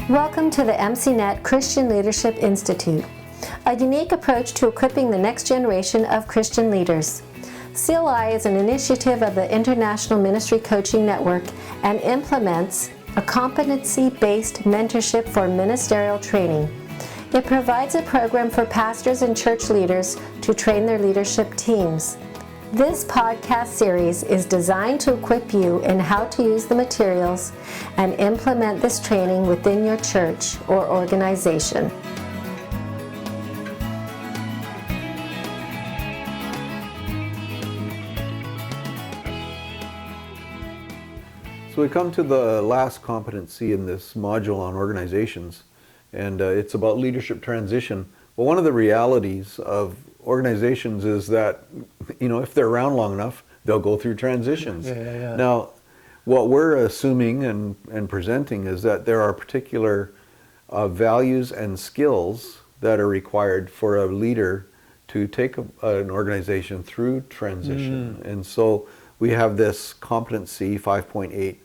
Welcome to the MCNet Christian Leadership Institute, a unique approach to equipping the next generation of Christian leaders. CLI is an initiative of the International Ministry Coaching Network and implements a competency-based mentorship for ministerial training. It provides a program for pastors and church leaders to train their leadership teams. This podcast series is designed to equip you in how to use the materials and implement this training within your church or organization. So we come to the last competency in this module on organizations, and it's about leadership transition. Well, one of the realities of organizations is that, if they're around long enough, they'll go through transitions. Yeah. Now, what we're assuming and presenting is that there are particular values and skills that are required for a leader to take an organization through transition. And so we have this competency 5.8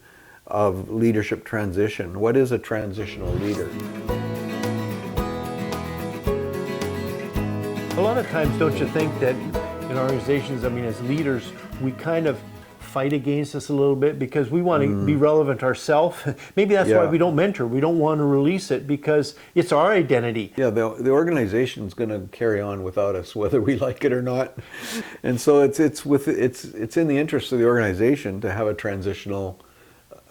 of leadership transition. What is a transitional leader? A lot of times, don't you think that in organizations, as leaders, we kind of fight against this a little bit because we want to be relevant ourselves? Maybe that's why we don't mentor. We don't want to release it because it's our identity. Yeah, the organization's going to carry on without us, whether we like it or not. And so it's in the interest of the organization to have a transitional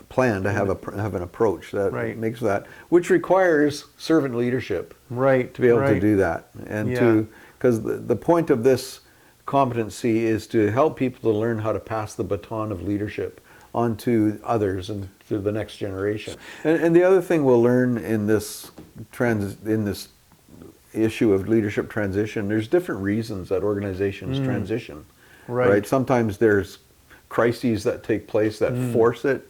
plan, to have an approach that makes that, which requires servant leadership, to be able to do that, and because the point of this competency is to help people to learn how to pass the baton of leadership on to others and to the next generation. And the other thing we'll learn in this issue of leadership transition, there's different reasons that organizations transition. Right? Sometimes there's crises that take place that force it,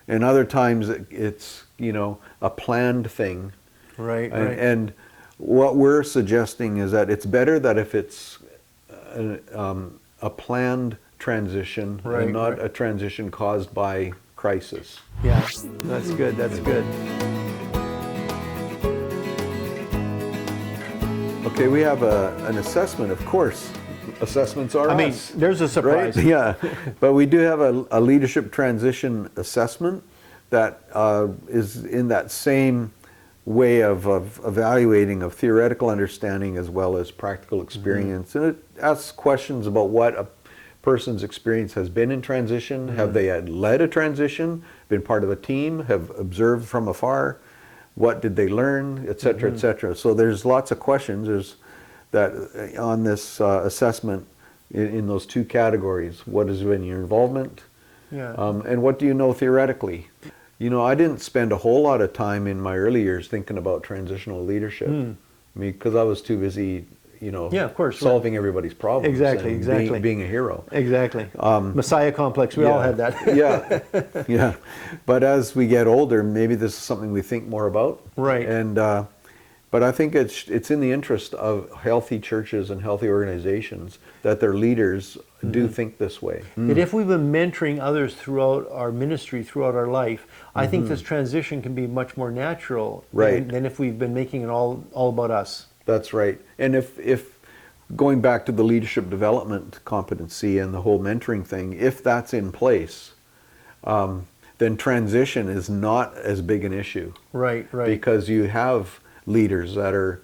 and other times it's a planned thing. And what we're suggesting is that it's better that if it's a planned transition and not a transition caused by crisis. Yeah, that's good. Okay, we have an assessment, of course. Assessments are us. There's a surprise. Right? Yeah, but we do have a leadership transition assessment that is in that same way of evaluating of theoretical understanding as well as practical experience. And it asks questions about what a person's experience has been in transition. Have they had led a transition, been part of a team, have observed from afar? What did they learn, et cetera, et cetera. So there's lots of questions that on this assessment in those two categories. What has been your involvement? And what do you know theoretically? I didn't spend a whole lot of time in my early years thinking about transitional leadership. Because I was too busy, of course, solving everybody's problems. Exactly. Being a hero. Exactly. Messiah complex. We all had that. Yeah. But as we get older, maybe this is something we think more about. Right. And but I think it's in the interest of healthy churches and healthy organizations that their leaders do think this way. That if we've been mentoring others throughout our ministry, throughout our life, I think this transition can be much more natural than if we've been making it all about us. That's right. And if going back to the leadership development competency and the whole mentoring thing, if that's in place, then transition is not as big an issue. Right. Because you have leaders that are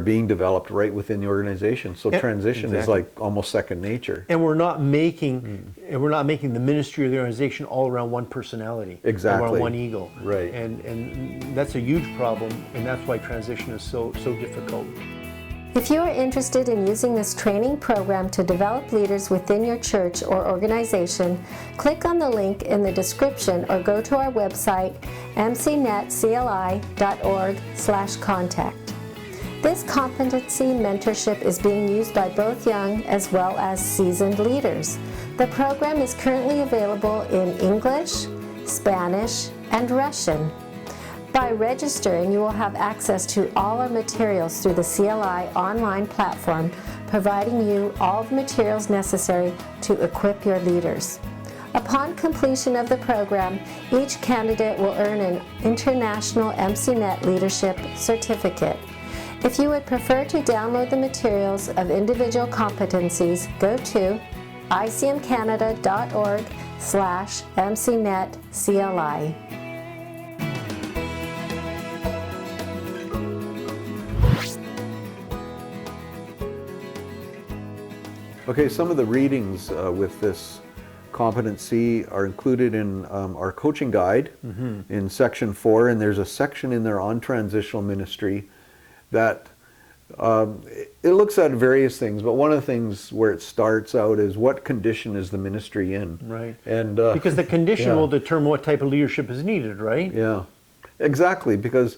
being developed right within the organization. So transition is like almost second nature. And we're not making the ministry or the organization all around one personality. Exactly. Around one ego. Right. And that's a huge problem, and that's why transition is so difficult. If you are interested in using this training program to develop leaders within your church or organization, click on the link in the description or go to our website, mcnetcli.org/contact. This competency mentorship is being used by both young as well as seasoned leaders. The program is currently available in English, Spanish, and Russian. By registering, you will have access to all our materials through the CLI online platform, providing you all the materials necessary to equip your leaders. Upon completion of the program, each candidate will earn an International MCNet Leadership Certificate. If you would prefer to download the materials of individual competencies, go to icmcanada.org/MCNetCLI. Okay, some of the readings with this competency are included in our coaching guide in section 4, and there's a section in there on transitional ministry that it looks at various things, but one of the things where it starts out is what condition is the ministry in? Right. And because the condition will determine what type of leadership is needed, right? Yeah, exactly, because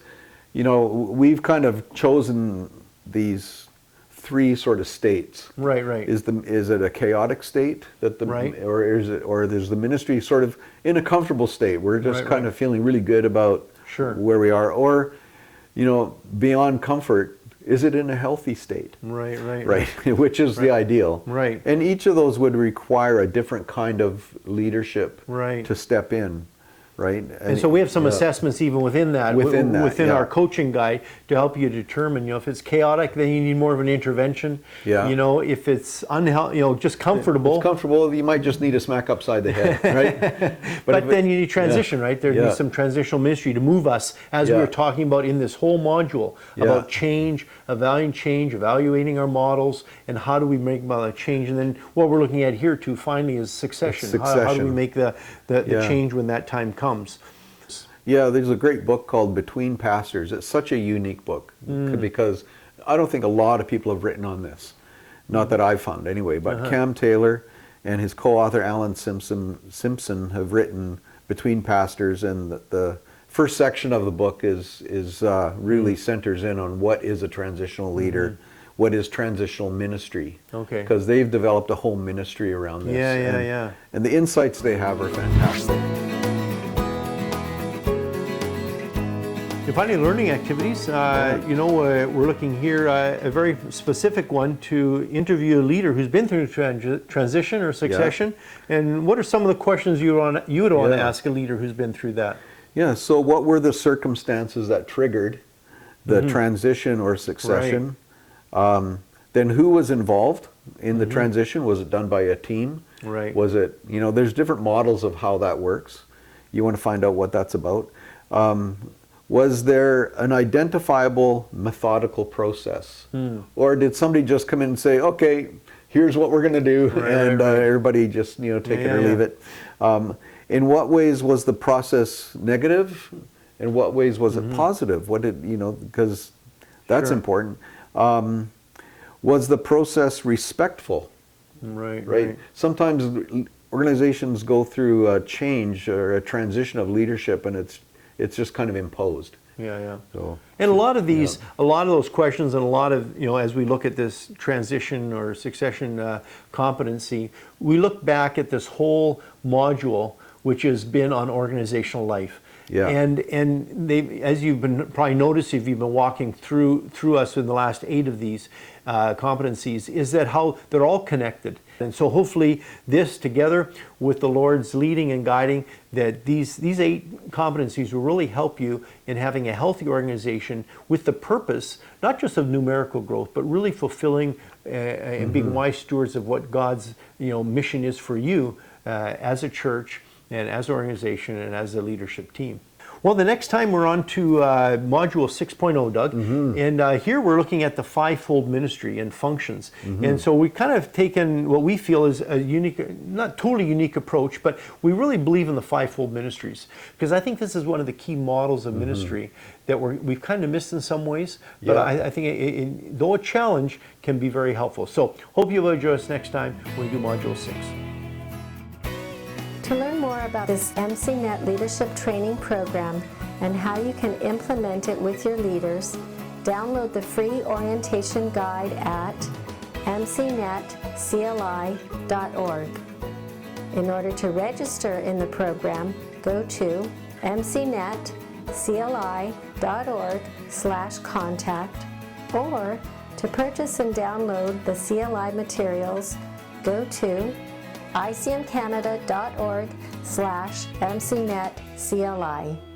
we've kind of chosen these three sort of states. Right, right. Is it a chaotic state that or is the ministry sort of in a comfortable state? We're just kind of feeling really good about where we are, or beyond comfort, is it in a healthy state? Right. Which is the ideal. Right. And each of those would require a different kind of leadership to step in. Right. And so we have some assessments even within that, within our coaching guide, to help you determine, if it's chaotic, then you need more of an intervention. Yeah. If it's unhealthy, just comfortable. If it's comfortable, you might just need a smack upside the head, right? but then you need transition, right? There needs some transitional ministry to move us, as we were talking about in this whole module, about change, evaluating our models, and how do we make about a change. And then what we're looking at here too, finally, is succession. How do we make the change when that time comes? Yeah, there's a great book called Between Pastors. It's such a unique book because I don't think a lot of people have written on this. Not that I've found anyway, but Cam Taylor and his co-author Alan Simpson have written Between Pastors, and the first section of the book is really centers in on what is a transitional leader, what is transitional ministry. Okay. Because they've developed a whole ministry around this. And the insights they have are fantastic. Defining learning activities, we're looking here, a very specific one, to interview a leader who's been through transition or succession. And what are some of the questions you would want to ask a leader who's been through that? Yeah, so what were the circumstances that triggered the transition or succession? Then who was involved in the transition? Was it done by a team? Right. Was it, there's different models of how that works. You want to find out what that's about. Was there an identifiable methodical process? Or did somebody just come in and say, okay, here's what we're going to do, everybody just take it or leave it? In what ways was the process negative? In what ways was it positive? What did, because that's important. Was the process respectful? Right. Sometimes organizations go through a change or a transition of leadership, and it's just kind of imposed. So, and a lot of those questions, and a lot of, as we look at this transition or succession competency, we look back at this whole module, which has been on organizational life. And they, as you've been probably noticed if you've been walking through us in the last 8 of these competencies, is that how they're all connected. And so hopefully this, together with the Lord's leading and guiding, that these 8 competencies will really help you in having a healthy organization with the purpose, not just of numerical growth, but really fulfilling and being wise stewards of what God's mission is for you as a church and as an organization and as a leadership team. Well, the next time we're on to Module 6.0, Doug, and here we're looking at the fivefold ministry and functions. And so we kind of taken what we feel is a unique, not totally unique approach, but we really believe in the fivefold ministries, because I think this is one of the key models of ministry that we've kind of missed in some ways, but I think though a challenge, can be very helpful. So hope you'll join us next time when we do Module 6. To learn more about this MCNet Leadership Training Program and how you can implement it with your leaders, download the free orientation guide at mcnetcli.org. In order to register in the program, go to mcnet.org/MCNet cli.org/contact, or to purchase and download the CLI materials, go to icmcanada.org/MCNetCLI.